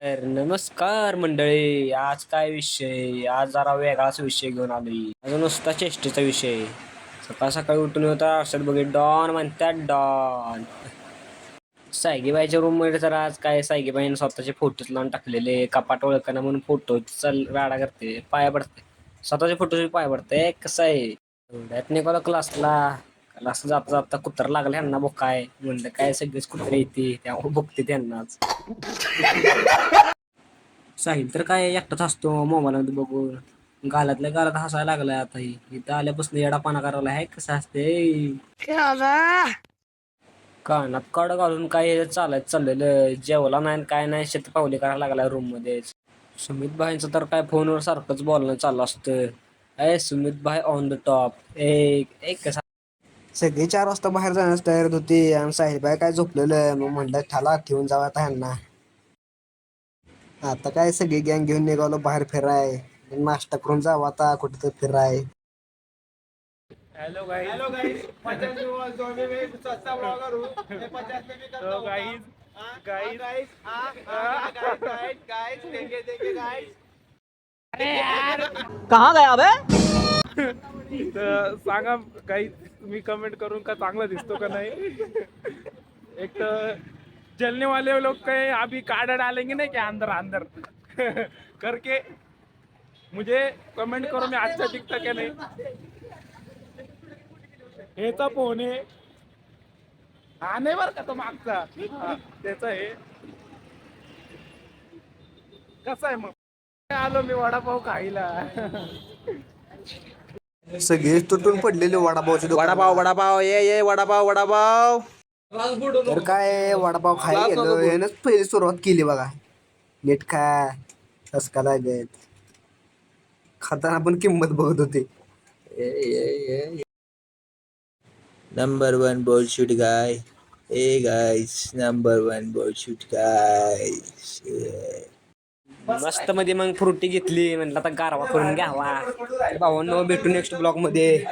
तर नमस्कार मंडळी. आज काय विषय? आज जरा वेगळाच विषय घेऊन आलोय. अजून नुसता चेष्टेचा विषय. सकाळ सकाळी उठून होता अक्षर बघित डॉन म्हणतात डॉन. सायगीबाईच्या रूम मध्ये तर आज काय सायगीबाईने स्वतःचे फोटोच लावून टाकलेले. कपाट ओळखना म्हणून फोटो चल राडा करते, पाया पडते. स्वतःचे फोटोचे पाया पडते. कसं आहे एवढ्यात निघाला क्लासला. क्लास जाता जाता कुत्र लागले ह्यांना बोकाय म्हणलं काय सगळेच कुत्रे येते त्यामुळे बघते त्यांनाच. साहिल तर काय एकटाच असतो मोबाईल बघून. गालातल्या गालात हसायला लागलाय आता. इथं आल्यापासून येडापाना करायला आहे कसं असते. कानात कड घालून काय चाललेलं जेवला नाही काय नाही शेतपावली करायला लागलाय रूम मध्ये. सुमित भाईंचं तर काय फोनवर सारखंच बोलणं चालू असतं. सुमित भाई ऑन द टॉप एक एक कसा. सगळी 4 वाजता बाहेर जाण्यास तयार होती आणि साहिलबाई काय झोपलेलं. मग म्हणलं ठाला ठेवून जावं आता ह्यांना. आता काय सगळी गँग घेऊन निघालो बाहेर फिराय. नाश्ता करून जावं आता कुठं फिराय. Hello guys. Hello guys. 50 में जो में सस्ता ब्लॉगर हूं। मैं 50 में भी करता हूं। गाइस गाइस गाइस गाइस देंगे गाइस। अरे यार कहाँ गया बे? तर सांगा गाइस तुम्ही कमेंट करून का चांगला दिसतो का नाही। एक तर जलने वाले लोग कहीं अभी कार्ड डालेंगे ना क्या अंदर अंदर करके मुझे कमेंट करो मैं अच्छा दिखता क्या नहीं। हेचा फोन आहे हा नाही बर का तो मागचा त्याचा आहे कसा आहे मग आलो मी वडापाव खायला सगळे तुटून पडलेले वडापावचे वडापाव वडापाव ये वडापाव वडापाव. तर काय वडापाव खायला गेलो यानंच पहिली सुरुवात केली बघा. नीट खा कसं लागत खाताना पण किंमत बघत होते. Number one bullshit guy. Hey guys, number one bullshit guys. Yeah. मस्त मध्ये मग फ्रुटी घेतली म्हणलं आता गारवा करून घ्यावा. भावांनो भेटू नेक्स्ट ब्लॉग मध्ये.